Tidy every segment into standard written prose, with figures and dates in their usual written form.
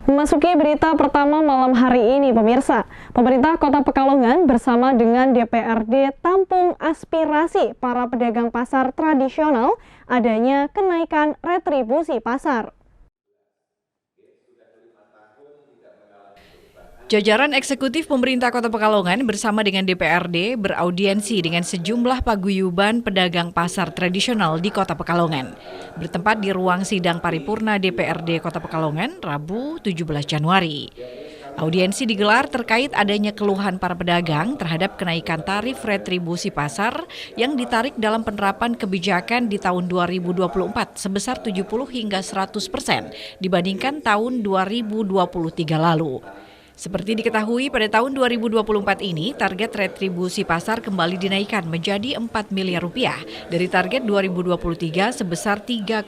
Memasuki berita pertama malam hari ini, pemirsa. Pemerintah Kota Pekalongan bersama dengan DPRD tampung aspirasi para pedagang pasar tradisional adanya kenaikan retribusi pasar. Jajaran eksekutif pemerintah Kota Pekalongan bersama dengan DPRD beraudiensi dengan sejumlah paguyuban pedagang pasar tradisional di Kota Pekalongan. Bertempat di ruang sidang paripurna DPRD Kota Pekalongan, Rabu 17 Januari. Audiensi digelar terkait adanya keluhan para pedagang terhadap kenaikan tarif retribusi pasar yang ditarik dalam penerapan kebijakan di tahun 2024 sebesar 70 hingga 100% dibandingkan tahun 2023 lalu. Seperti diketahui, pada tahun 2024 ini, target retribusi pasar kembali dinaikkan menjadi 4 miliar rupiah dari target 2023 sebesar 3,5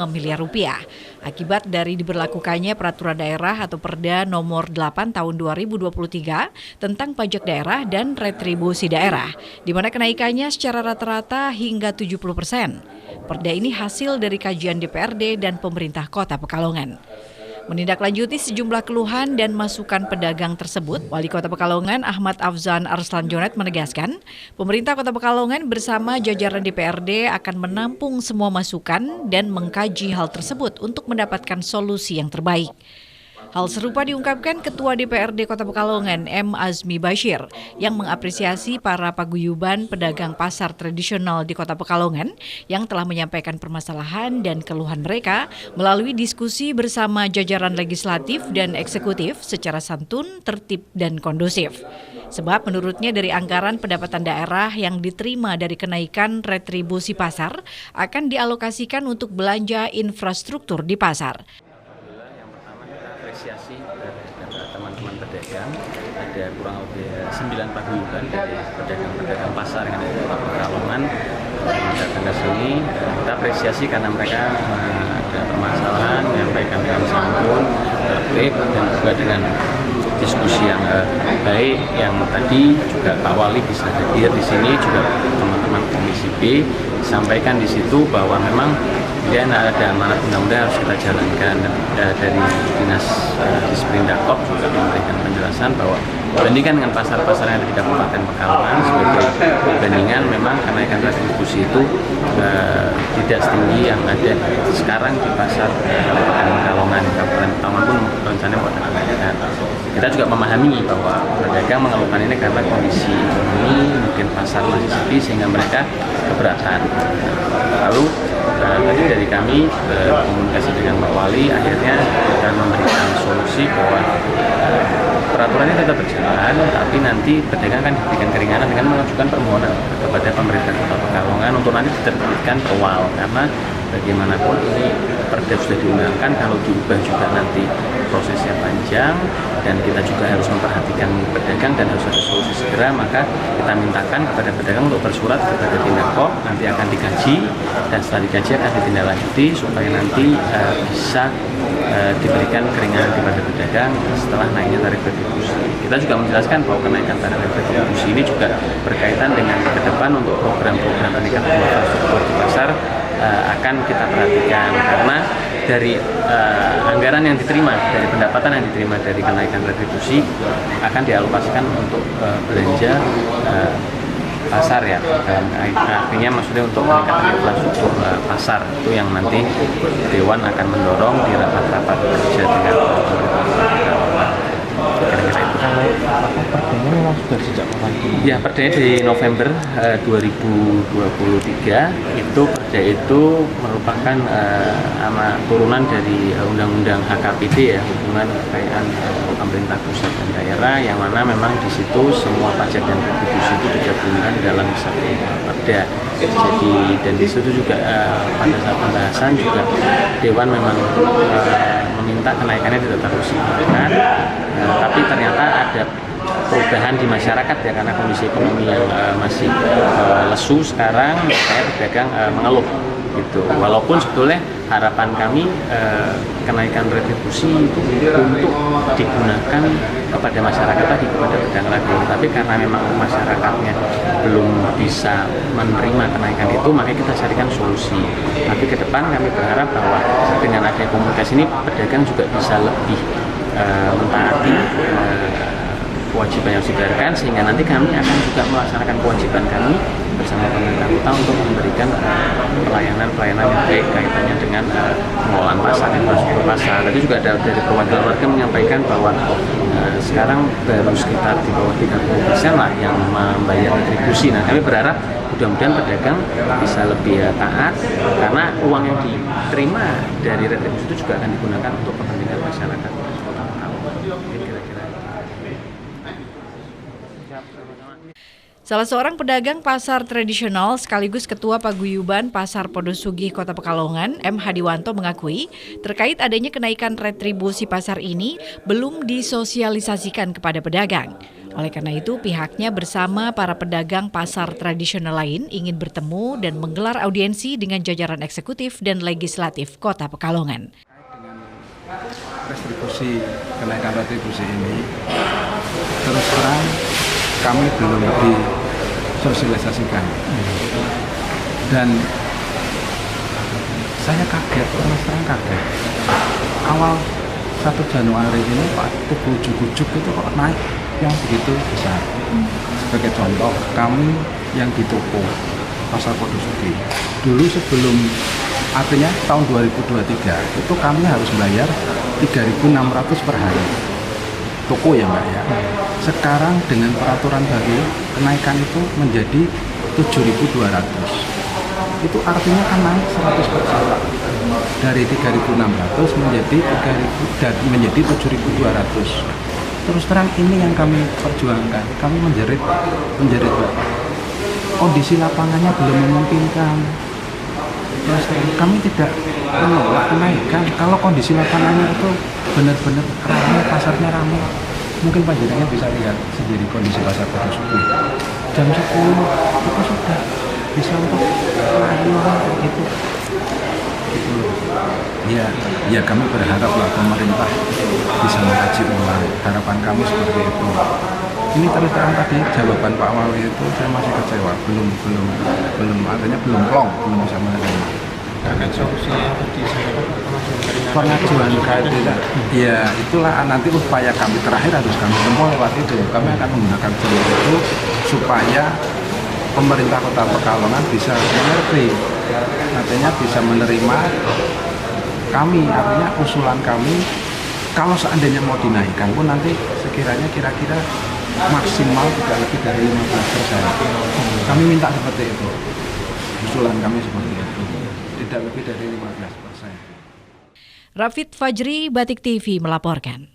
miliar rupiah. Akibat dari diberlakukannya Peraturan Daerah atau Perda Nomor 8 Tahun 2023 tentang pajak daerah dan retribusi daerah, di mana kenaikannya secara rata-rata hingga 70%. Perda ini hasil dari kajian DPRD dan pemerintah Kota Pekalongan. Menindaklanjuti sejumlah keluhan dan masukan pedagang tersebut, Wali Kota Pekalongan Ahmad Afzan Arslan Jonet menegaskan, pemerintah Kota Pekalongan bersama jajaran DPRD akan menampung semua masukan dan mengkaji hal tersebut untuk mendapatkan solusi yang terbaik. Hal serupa diungkapkan Ketua DPRD Kota Pekalongan M. Azmi Bashir yang mengapresiasi para paguyuban pedagang pasar tradisional di Kota Pekalongan yang telah menyampaikan permasalahan dan keluhan mereka melalui diskusi bersama jajaran legislatif dan eksekutif secara santun, tertib, dan kondusif. Sebab menurutnya dari anggaran pendapatan daerah yang diterima dari kenaikan retribusi pasar akan dialokasikan untuk belanja infrastruktur di pasar. Apresiasi dari teman-teman pedagang, ada kurang lebih 9 paguyuban dari pedagang-pedagang pasar yang ada di Kota Pekalongan datang ke sini. Kita apresiasi karena mereka ada permasalahan, menyampaikan dengan santun, tertib, dan juga dengan diskusi yang baik. Yang tadi juga Pak Wali bisa hadir di sini, juga teman-teman Komisi B sampaikan di situ bahwa memang dan ada amanat undang-undang harus kita jalankan. Dari Dinas Disperindak juga memberikan penjelasan bahwa dibandingkan dengan pasar-pasar yang ada di Kabupaten Pekalongan, sebagai perbandingan memang kenaikan retribusi itu tidak setinggi yang ada sekarang di pasar Kabupaten Pekalongan. Kabupaten Pekalongan pun rencananya mau ada kenaikan. Kita juga memahami bahwa pedagang mengeluhkan ini karena kondisi ekonomi, mungkin pasar masih sepi sehingga mereka keberatan. Lalu tadi dari kami komunikasi dengan Pak Wali, akhirnya kita memberikan solusi bahwa peraturannya tetap berjalan, tapi nanti pedagang kan diberikan keringanan dengan mengajukan permohonan kepada pemerintah Kota Pekalongan untuk nanti diterbitkan awal, karena bagaimanapun ini perda sudah diundangkan, kalau diubah juga nanti prosesnya panjang dan kita juga harus memperhatikan pedagang dan harus ada solusi segera. Maka kita mintakan kepada pedagang untuk bersurat kepada Tindakop, nanti akan dikaji dan setelah dikaji akan ditindaklanjuti supaya nanti bisa diberikan keringanan kepada pedagang setelah naiknya tarif retribusi. Kita juga menjelaskan bahwa kenaikan tarif retribusi ini juga berkaitan dengan ke depan untuk program-program peningkatan infrastruktur di pasar akan kita perhatikan, karena dari anggaran yang diterima, dari pendapatan yang diterima dari kenaikan retribusi akan dialokasikan untuk belanja pasar ya, artinya maksudnya untuk peningkatan infrastruktur pasar itu yang nanti Dewan akan mendorong di rapat-rapat kerja dengan pemerintah. Perdanya memang sudah sejak kapan? Ya, perdanya di November 2023. Perda itu merupakan turunan dari Undang-Undang HKPD ya, hubungan kekayaan pemerintah pusat dan daerah, yang mana memang di situ semua pajak dan retribusi itu digabungkan dalam satu perda. Jadi dan di situ juga pada saat pembahasan juga Dewan memang meminta kenaikannya tidak terus signifikan, tapi ternyata ada perubahan di masyarakat ya, karena kondisi ekonomi yang masih lesu sekarang, saya pedagang mengeluh gitu. Walaupun sebetulnya harapan kami kenaikan retribusi itu untuk digunakan kepada masyarakat tadi, kepada pedagang rakyat, tapi karena memang masyarakatnya belum bisa menerima kenaikan itu, makanya kita carikan solusi. Tapi ke depan kami berharap bahwa dengan adanya komunikasi ini pedagang juga bisa lebih mentaati kewajiban yang harus dibayarkan, sehingga nanti kami akan juga melaksanakan kewajiban kami bersama pemerintah kota untuk memberikan pelayanan-pelayanan yang baik kaitannya dengan pengelolaan pasar, infrastruktur pasar. Itu juga ada dari perwakilan warga menyampaikan bahwa sekarang baru sekitar di bawah 30% lah yang membayar retribusi. Nah, kami berharap mudah-mudahan pedagang bisa lebih taat, karena uang yang diterima dari retribusi itu juga akan digunakan untuk kepentingan masyarakat. Salah seorang pedagang pasar tradisional sekaligus Ketua Paguyuban Pasar Podosugih Kota Pekalongan, M. Hadiwanto mengakui terkait adanya kenaikan retribusi pasar ini belum disosialisasikan kepada pedagang. Oleh karena itu, pihaknya bersama para pedagang pasar tradisional lain ingin bertemu dan menggelar audiensi dengan jajaran eksekutif dan legislatif Kota Pekalongan. Kenaikan retribusi ini, terus terang kami belum disosialisasikan, dan saya kaget, terus terang kaget. Awal 1 Januari ini Pak ujuk-ujuk itu kok naik yang begitu besar. Sebagai contoh, kami yang di toko Pasar Podosugih dulu sebelum, artinya tahun 2023 itu kami harus bayar 3.600 per hari toko ya Mbak ya. Sekarang dengan peraturan baru kenaikan itu menjadi 7.200. Itu artinya kan naik 100%. Dari 3.600 menjadi 7.200. Terus terang ini yang kami perjuangkan. Kami menjerit Bapak. Kondisi lapangannya belum memungkinkan. Terus terang kami tidak menolak kenaikan. Kalau kondisi lapangannya itu benar-benar ramai, pasarnya ramai, mungkin panjenengan bisa lihat sendiri kondisi pasar Podosugih. Jam 10 itu sudah bisa untuk pelayanan gitu. Ya kami berharap lah pemerintah bisa mengkaji ulang. Harapan kami seperti itu. Ini terus terang tadi jawaban Pak Wali itu saya masih kecewa, belum artinya belum plong, belum bisa menerima. Akan solusinya Pengajuan keadilan, ya itulah nanti upaya kami terakhir harus kami tempuh lewat itu. Kami akan menggunakan jalur itu supaya pemerintah Kota Pekalongan bisa mengerti, artinya bisa menerima kami, artinya usulan kami. Kalau seandainya mau dinaikkan pun nanti sekiranya kira-kira maksimal tidak lebih dari 15%. Kami minta seperti itu, usulan kami seperti itu, tidak lebih dari 15%. Rafid Fajri, Batik TV melaporkan.